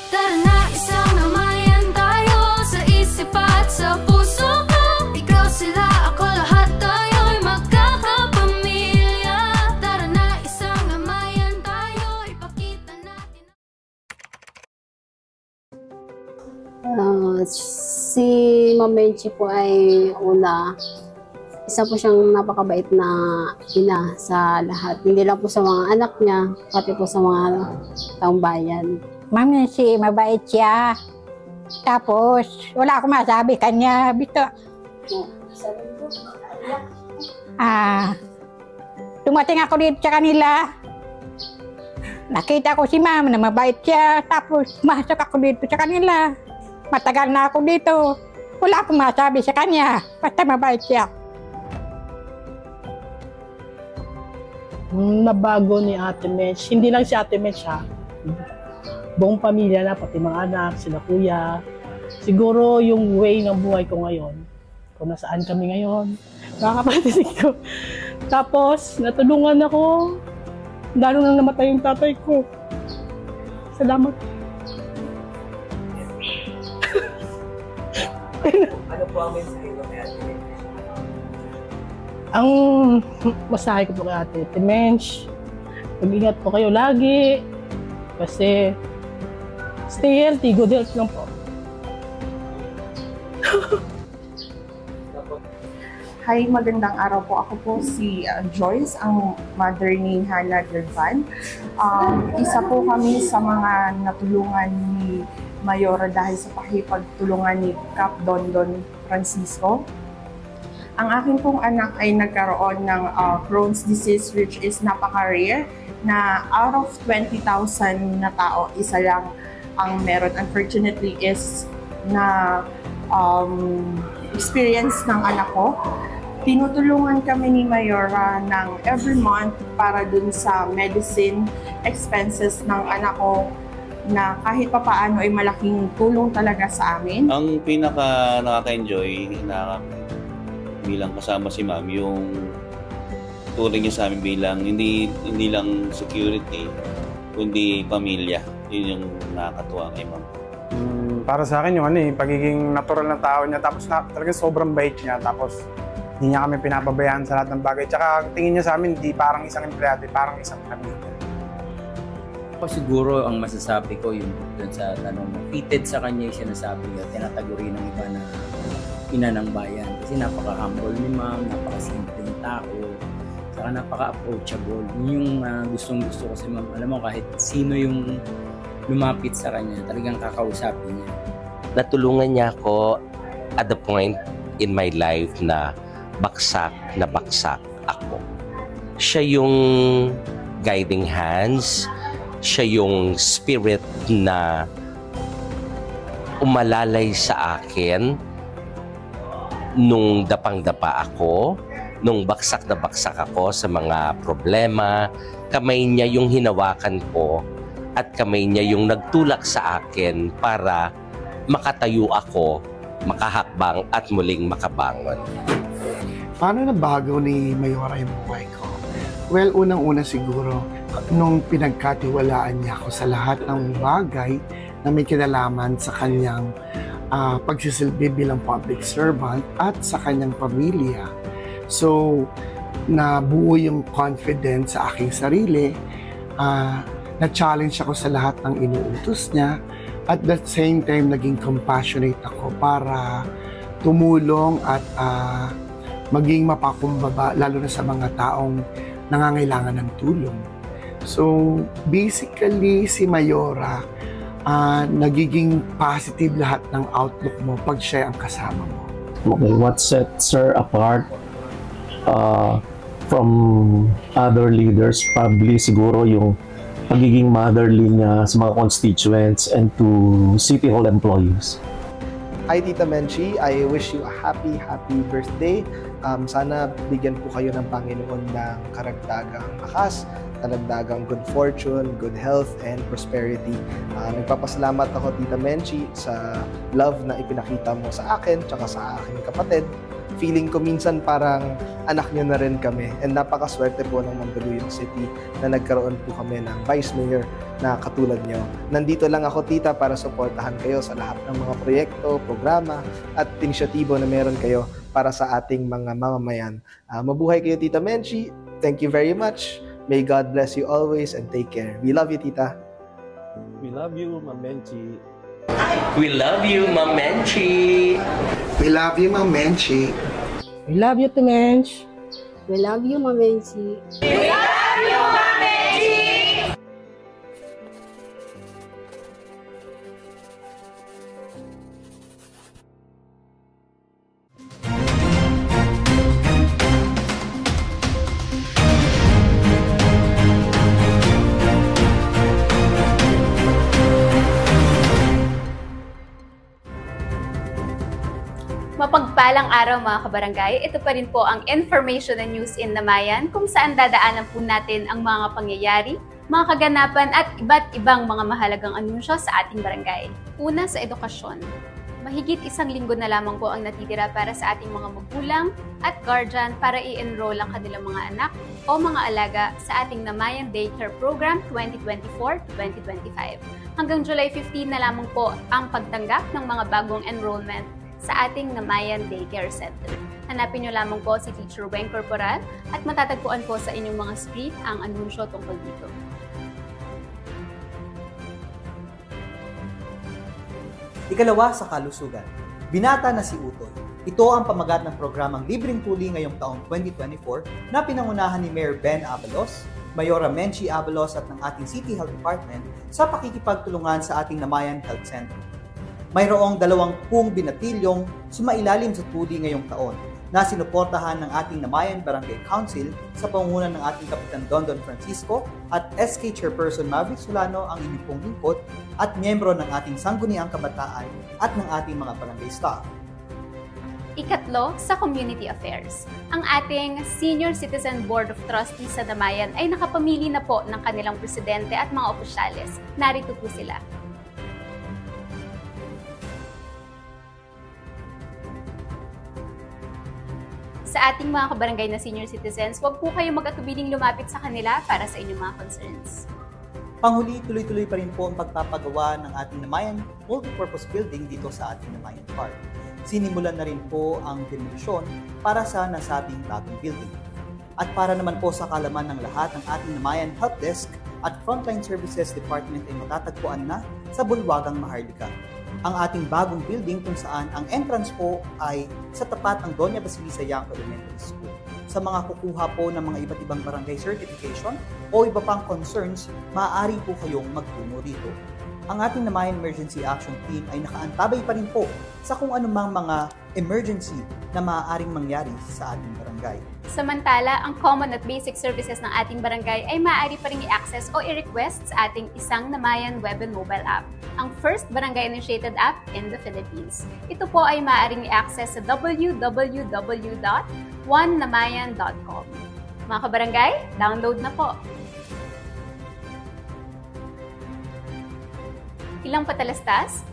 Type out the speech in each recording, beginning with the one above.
Tara na, isang namayan tayo sa isip at sa puso ko. Ikaw sila, ako lahat tayo'y magkakapamilya. Tara na, isang namayan tayo, ipakita natin. Si Ma'am Menchi po ay una, isa po siyang napakabait na ina sa lahat. Hindi lang po sa mga anak niya, pati po sa mga taong bayan. Ma'am Menchi, mabait siya. Tapos, wala akong masabi kanya. Bito. Dumating ako dito sa kanila. Nakita ko si Ma'am na mabait siya. Tapos, masok ako dito sa kanila. Matagal na ako dito. Wala akong masabi sa kanya. Basta mabait siya. Nabago ni Ate Mench, hindi lang si Ate Mench ha, buong pamilya na, pati mga anak, sila kuya. Siguro yung way ng buhay ko ngayon, kung nasaan kami ngayon, mga kapatid ko. Tapos, natulungan ako, lalo nang namatay yung tatay ko. Salamat. Ano po ang mensahe mo kay Ate Mench? Ang masahe ko po kay Ate Mench, mag-ingat po kayo lagi. Kasi, stay healthy, good health lang po. Hi, magandang araw po. Ako po si Joyce, ang mother ni Hannah Gervan. Isa po kami sa mga natulungan ni Mayora dahil sa pakipagtulungan ni Cap Dondon Francisco. Ang akin pong anak ay nagkaroon ng Crohn's disease, which is napaka-rare, na out of 20,000 na tao, isa lang ang meron. Unfortunately is na experience ng anak ko. Tinutulungan kami ni Mayora ng every month para dun sa medicine expenses ng anak ko, na kahit papaano ay malaking tulong talaga sa amin. Ang pinaka nakaka-enjoy na bilang kasama si Ma'am, yung turing niya sa amin bilang hindi lang security, kundi pamilya. Yun yung nakakatuwa kay Ma'am. Para sa akin yung pagiging natural na tao niya, tapos talagang sobrang bait niya, tapos hindi niya kami pinapabayaan sa lahat ng bagay. Tsaka tingin niya sa amin, hindi parang isang empleyado, parang isang pamilya. Siguro ang masasabi ko yung dun sa tanong mo, fitted sa kanya yung sinasabi niya, tinataguri ng iba na ina ng bayan. Kasi napaka-humble ni Ma'am, napaka-simpleng tao, saka napaka-approachable. Yun yung gustong-gusto ko si Ma'am. Alam mo, kahit sino yung lumapit sa kanya, talagang kakausapin niya. Natulungan niya ako at the point in my life na baksak ako. Siya yung guiding hands, siya yung spirit na umalalay sa akin nung dapang-dapa ako, nung baksak na baksak ako sa mga problema. Kamay niya yung hinawakan ko at kamay niya yung nagtulak sa akin para makatayo ako, makahakbang at muling makabangon. Paano nabago ni Mayora yung buhay ko? Well, unang-una siguro, nung pinagkatiwalaan niya ako sa lahat ng bagay na may kinalaman sa kanyang pagsisilbi bilang public servant at sa kanyang pamilya. So, nabuo yung confidence sa aking sarili, na-challenge ako sa lahat ng inuutos niya, at the same time, naging compassionate ako para tumulong at maging mapakumbaba, lalo na sa mga taong nangangailangan ng tulong. So, basically, si Mayora, nagiging positive lahat ng outlook mo pag siya ang kasama mo. Okay, what sets her apart from other leaders? Probably siguro yung pagiging motherly niya sa mga constituents and to City Hall employees. Hi Tita Menchi, I wish you a happy birthday. Sana bigyan po kayo ng Panginoon ng karagdagang lakas, karagdagang good fortune, good health, and prosperity. Nagpapasalamat ako Tita Menchi sa love na ipinakita mo sa akin tsaka sa aking kapatid. feeling ko minsan parang anak nyo na rin kami. And napakaswerte po ng Mandaluyong City na nagkaroon po kami ng Vice Mayor na katulad nyo. Nandito lang ako, tita, para suportahan kayo sa lahat ng mga proyekto, programa, at inisyatibo na meron kayo para sa ating mga mamamayan. Mabuhay kayo, Tita Menchi. Thank you very much. May God bless you always and take care. We love you, tita. We love you, Ma'am Menchi. We love you, Ma'am Menchi. We love you, Ma'am Menchi. We love you, Mench. We love you, Ma'am Menchi. Mapagpalang araw mga kabarangay, ito pa rin po ang Information and News in Namayan kung saan dadaanan po natin ang mga pangyayari, mga kaganapan at iba't ibang mga mahalagang anunsyo sa ating barangay. Una sa edukasyon. Mahigit 1 linggo na lamang po ang natitira para sa ating mga magulang at guardian para i-enroll ang kanilang mga anak o mga alaga sa ating Namayan Daycare Program 2024-2025. Hanggang July 15 na lamang po ang pagtanggap ng mga bagong enrollment sa ating Namayan Daycare Center. Hanapin nyo lamang po si Teacher Weng Corporal at matatagpuan po sa inyong mga street ang anunsyo tungkol dito. Ikalawa sa kalusugan, binata na si Utoy. Ito ang pamagat ng programang Libreng Tuli ngayong taong 2024 na pinangunahan ni Mayor Ben Abalos, Mayora Menchi Abalos at ng ating City Health Department sa pakikipagtulungan sa ating Namayan Health Center. Mayroong 20 binatilyong sumailalim sa tuli ngayong taon na sinuportahan ng ating Namayan Barangay Council sa pangunan ng ating Kapitan Dondon Francisco at SK Chairperson Maverick Solano ang inyong pong lingkod at miyembro ng ating Sangguniang Kabataan at ng ating mga barangay staff. Ikatlo, sa Community Affairs. Ang ating Senior Citizen Board of Trustees sa Namayan ay nakapamili na po ng kanilang presidente at mga opisyales. Narito po sila. Sa ating mga kabarangay na senior citizens, huwag po kayong mag-atubiling lumapit sa kanila para sa inyong mga concerns. Panghuli, tuloy-tuloy pa rin po ang pagpapagawa ng ating Namayan Multipurpose Building dito sa ating Namayan Park. Sinimulan na rin po ang demolition para sa nasabing bagong building. At para naman po sa kaalaman ng lahat, ang ating Namayan Help Desk at Frontline Services Department ay matatagpuan na sa Bulwagang Maharlika. Ang ating bagong building kung saan ang entrance po ay sa tapat ng Doña Basilisa Yanco Elementary School. Sa mga kukuha po ng mga iba't ibang barangay certification o iba pang concerns, maaari po kayong magtungo dito. Ang ating Namayan Emergency Action Team ay nakaantabay pa rin po sa kung anumang mga emergency na maaaring mangyari sa ating barangay. Samantala, ang common at basic services ng ating barangay ay maaari pa rin i-access o i-request sa ating isang Namayan web and mobile app, ang first barangay-initiated app in the Philippines. Ito po ay maaaring i-access sa www.onenamayan.com. Mga kabarangay, download na po! Ilang patalastas?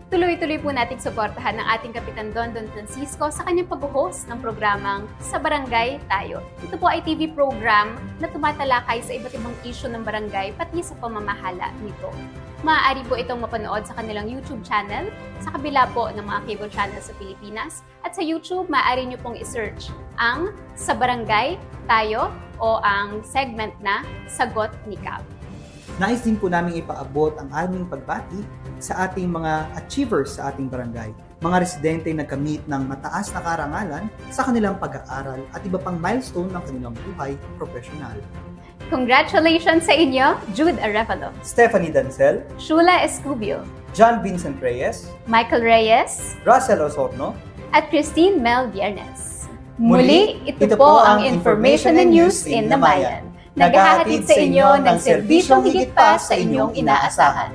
Tuloy-tuloy po nating suportahan ng ating Kapitan Dondon Francisco sa kanyang pag-host ng programang Sa Barangay Tayo. Ito po ay TV program na tumatalakay sa iba't ibang issue ng barangay pati sa pamamahala nito. Maaari po itong mapanood sa kanilang YouTube channel, sa kabila po ng mga cable channels sa Pilipinas, at sa YouTube maaari nyo pong i-search ang Sa Barangay Tayo o ang segment na Sagot ni Cap. Nais din po namin ipaabot ang aming pagbati sa ating mga achievers sa ating barangay, mga residente na nagkamit ng mataas na karangalan sa kanilang pag-aaral at iba pang milestone ng kanilang buhay profesional. Congratulations sa inyo, Jude Arevalo, Stephanie Dancel, Shula Escubio, John Vincent Reyes, Michael Reyes, Russell Osorno, at Christine Mel Viernes. Muli, ito po ang Information and News in Namayan. Naghahatid sa inyo ng serbisyong higit pa sa inyong inaasahan.